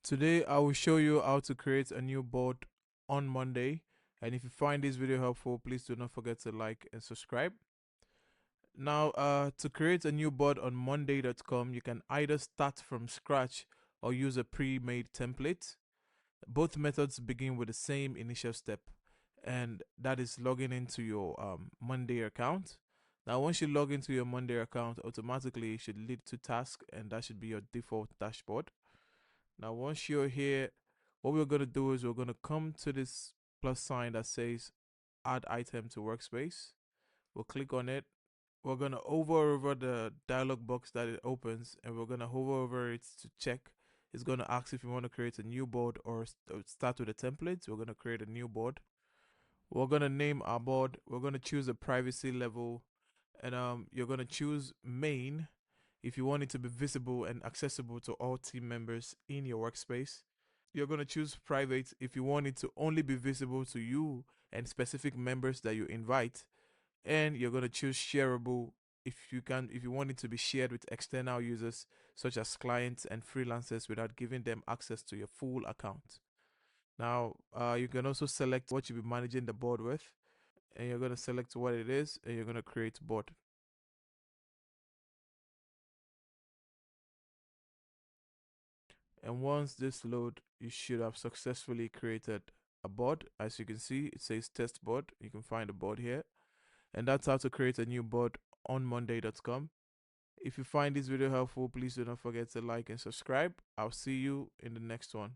Today I will show you how to create a new board on Monday, and if you find this video helpful, please do not forget to like and subscribe. Now, to create a new board on monday.com, you can either start from scratch or use a pre-made template. Both methods begin with the same initial step, and that is logging into your Monday account. Now, once you log into your Monday account, automatically it should lead to task, and that should be your default dashboard. Now, once you're here, what we're going to do is we're going to come to this plus sign that says add item to workspace. We'll click on it. We're going to hover over the dialog box that it opens, and we're going to hover over it to check. It's going to ask if you want to create a new board or start with a template. We're going to create a new board. We're going to name our board. We're going to choose a privacy level, and you're going to choose main if you want it to be visible and accessible to all team members in your workspace. You're going to choose private if you want it to only be visible to you and specific members that you invite, and you're going to choose shareable if you want it to be shared with external users such as clients and freelancers without giving them access to your full account. Now, you can also select what you'll be managing the board with, and you're going to select what it is, and you're going to create board. And once this load, you should have successfully created a board. As you can see, it says test board. You can find a board here. And that's how to create a new board on monday.com. If you find this video helpful, please do not forget to like and subscribe. I'll see you in the next one.